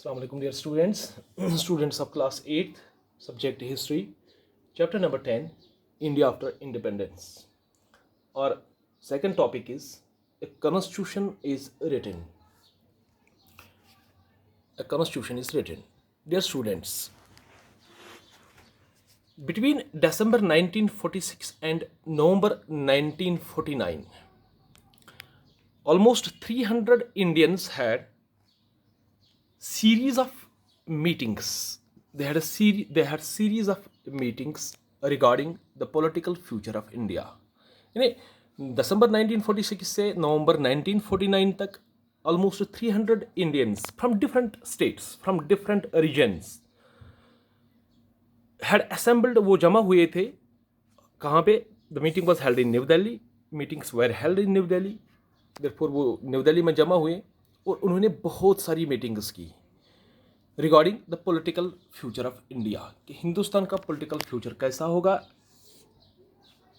Assalamu alaikum dear students, students of class 8th, subject history, chapter number 10, India after independence. Our second topic is a constitution is written. A constitution is written. Dear students, between December 1946 and November 1949, almost 300 Indians had series of meetings. They had series of meetings regarding the political future of India. यानी दिसंबर 1946 से नवंबर 1949 तक almost 300 Indians from different states, from different regions had assembled. वो जमा हुए थे कहाँ पे? The meeting was held in New Delhi. Meetings were held in New Delhi. Therefore वो न्यू दिल्ली में जमा हुए और उन्होंने बहुत सारी मीटिंग्स की regarding the political future of India, कि हिंदुस्तान का पॉलिटिकल फ्यूचर कैसा होगा.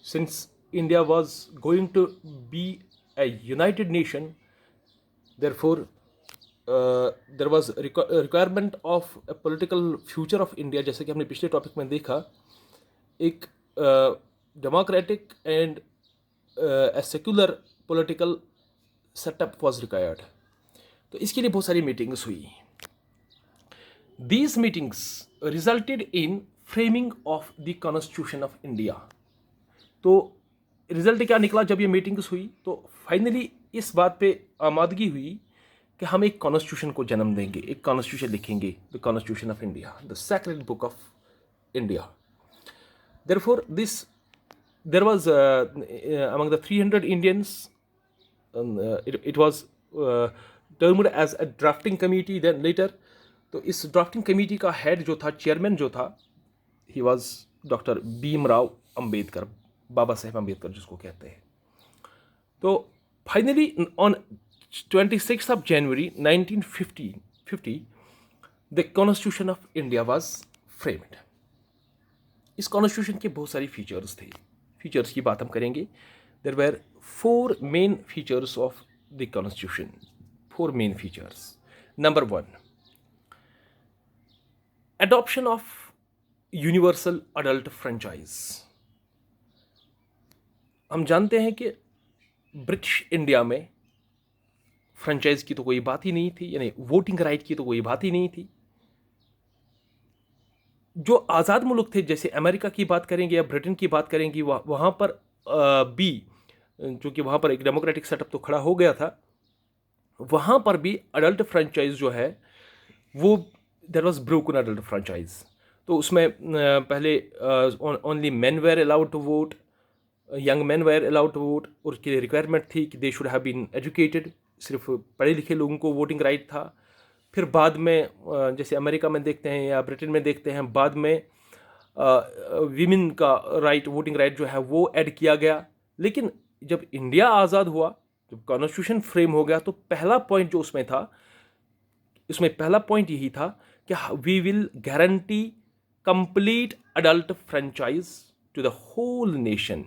Since India was going to be a united nation, therefore there was requirement of a political future of India. जैसे कि हमने पिछले टॉपिक में देखा, एक democratic and a secular political setup was required. तो इसके लिए बहुत सारी मीटिंग्स हुई. These meetings resulted in framing of the Constitution of India. तो रिजल्ट क्या निकला जब ये मीटिंग्स हुई? तो फाइनली इस बात पे आमादगी हुई कि हम एक कॉन्स्टिट्यूशन को जन्म देंगे, एक कॉन्स्टिट्यूशन लिखेंगे, the constitution of India, the sacred book of India. Therefore there was among the 300 Indians, it was termed as a drafting committee. Then later, तो इस ड्राफ्टिंग कमेटी का हेड जो था, चेयरमैन जो था, he was doctor Bhimrao Ambedkar, Baba Saheb Ambedkar जिसको कहते हैं. तो finally on 26 of January 1950 the constitution of India was framed. इस कॉन्स्टिट्यूशन के बहुत सारी फीचर्स थे. फीचर्स की बात हम करेंगे. There were 4 main features of the constitution. 4 main features. Number 1, adoption of universal adult franchise. हम जानते हैं कि ब्रिटिश इंडिया में फ्रेंचाइज की तो कोई बात ही नहीं थी, यानी वोटिंग राइट की तो कोई बात ही नहीं थी. जो आज़ाद मुल्क थे, जैसे अमेरिका की बात करेंगे या ब्रिटेन की बात करेंगे, वहाँ पर भी, जो कि वहाँ पर एक डेमोक्रेटिक सेटअप तो खड़ा हो गया था, वहाँ पर भी अडल्ट फ्रेंचाइज जो है वो there was broken adult franchise. तो उसमें पहले only men were allowed to vote, young men were allowed to vote, और उसकी रिक्वायरमेंट थी कि they should have been educated. सिर्फ पढ़े लिखे लोगों को वोटिंग राइट था. फिर बाद में जैसे अमेरिका में देखते हैं या ब्रिटेन में देखते हैं, बाद में वीमेन का राइट, वोटिंग राइट जो है वो ऐड किया गया. लेकिन जब इंडिया आज़ाद हुआ, जब कॉन्स्टिट्यूशन फ्रेम हो गया, तो पहला पॉइंट जो उसमें था, उसमें पहला पॉइंट यही था कि we will guarantee complete adult franchise to the whole nation,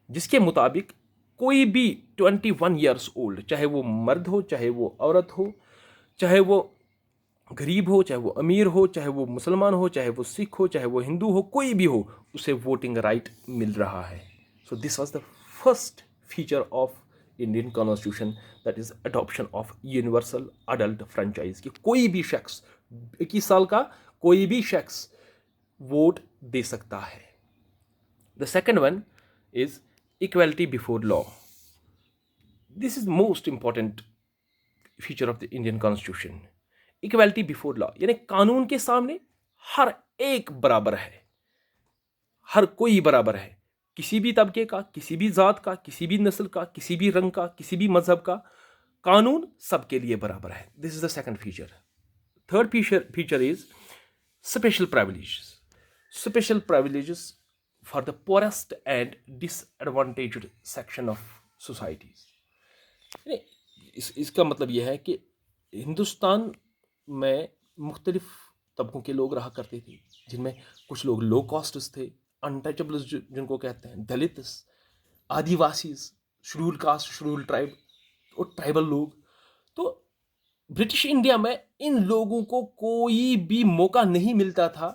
जिसके मुताबिक कोई भी 21 ईयर्स ओल्ड, चाहे वो मर्द हो, चाहे वो औरत हो, चाहे वो गरीब हो, चाहे वो अमीर हो, चाहे वो मुसलमान हो, चाहे वो सिख हो, चाहे वो हिंदू हो, कोई भी हो, उसे वोटिंग राइट मिल रहा है. So this was the first feature of Indian constitution, that is adoption of universal adult franchise, कि कोई भी शख्स, 21 साल का कोई भी शख्स वोट दे सकता है. The second one is equality before law. This is most important feature of the Indian constitution. Equality before law, यानी कानून के सामने हर एक बराबर है, हर कोई बराबर है. किसी भी तबके का, किसी भी जात का, किसी भी नस्ल का, किसी भी रंग का, किसी भी मजहब का, कानून सबके लिए बराबर है. This is the second feature. Third feature is special privileges. Special privileges for the poorest and disadvantaged section of societies. इसका मतलब यह है कि हिंदुस्तान में मुख्तलिफ तबकों के लोग रहा करते थे, जिनमें कुछ लोग लो कॉस्ट्स थे, अनटचेबल्स जिनको कहते हैं, Dalits, Adivasis, schedule caste, schedule tribe और ट्राइबल लोग. तो ब्रिटिश इंडिया में इन लोगों को कोई भी मौका नहीं मिलता था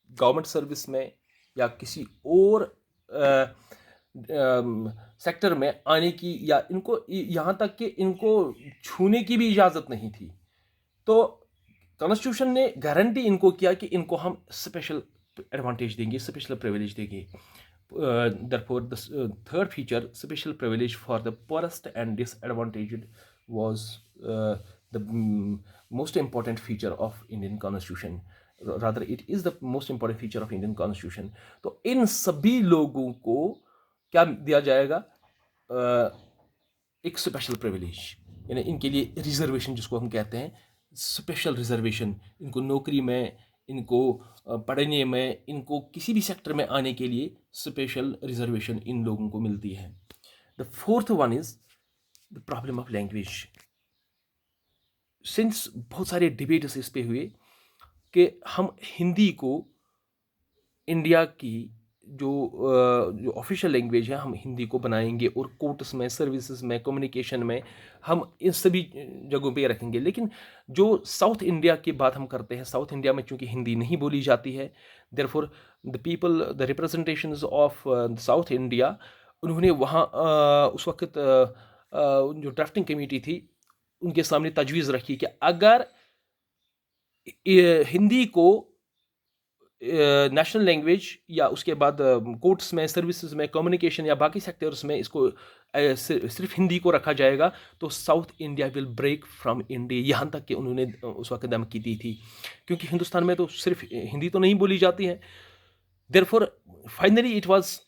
गवर्नमेंट सर्विस में या किसी और सेक्टर में आने की, या इनको यहाँ तक कि इनको छूने की भी इजाज़त नहीं थी। तो कॉन्स्टिट्यूशन ने गारंटी इनको किया कि इनको हम स्पेशल एडवांटेज देंगे, स्पेशल प्रिविलेज देंगे। Therefore, the third feature, special privilege for the poorest and disadvantaged, was the most important feature of Indian Constitution. Rather, it is the most important feature of Indian Constitution. तो इन सभी लोगों को क्या दिया जाएगा? एक special privilege, यानी इनके लिए रिजर्वेशन जिसको हम कहते हैं, स्पेशल रिजर्वेशन, इनको नौकरी में, इनको पढ़ने में, इनको किसी भी सेक्टर में आने के लिए स्पेशल रिजर्वेशन इन लोगों को मिलती है। The fourth one is the problem of language. Since बहुत सारे डिबेट्स इस पे हुए कि हम हिंदी को इंडिया की जो ऑफिशियल लैंग्वेज है, हम हिंदी को बनाएंगे और कोर्ट्स में, सर्विसेज में, कम्युनिकेशन में हम इन सभी जगहों पे रखेंगे। लेकिन जो साउथ इंडिया की बात हम करते हैं, साउथ इंडिया में चूंकि हिंदी नहीं बोली जाती है, therefore the people, the representations of south India, उन्होंने वहाँ उस वक्त जो ड्राफ्टिंग कमेटी थी उनके सामने तजवीज़ रखी कि अगर हिंदी को नेशनल लैंग्वेज या उसके बाद कोर्ट्स में, सर्विसेज में, कम्युनिकेशन या बाकी सेक्टर्स में इसको सिर्फ हिंदी को रखा जाएगा तो South India will break from India. यहाँ तक कि उन्होंने उस वक्त धमकी दी थी, क्योंकि हिंदुस्तान में तो सिर्फ हिंदी तो नहीं बोली जाती है। Therefore finally it was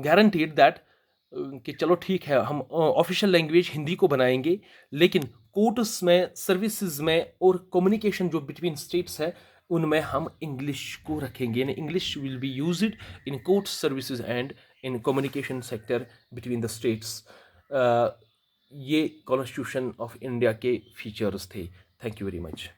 guaranteed that कि चलो ठीक है, हम ऑफिशियल लैंग्वेज हिंदी को बनाएंगे, लेकिन कोर्ट्स में, सर्विसेज में और कम्युनिकेशन जो बिटवीन स्टेट्स है उनमें हम इंग्लिश को रखेंगे। यानी English will be used in courts, services and in communication sector between the states. ये कॉन्स्टिट्यूशन ऑफ इंडिया के फीचर्स थे। Thank you very much.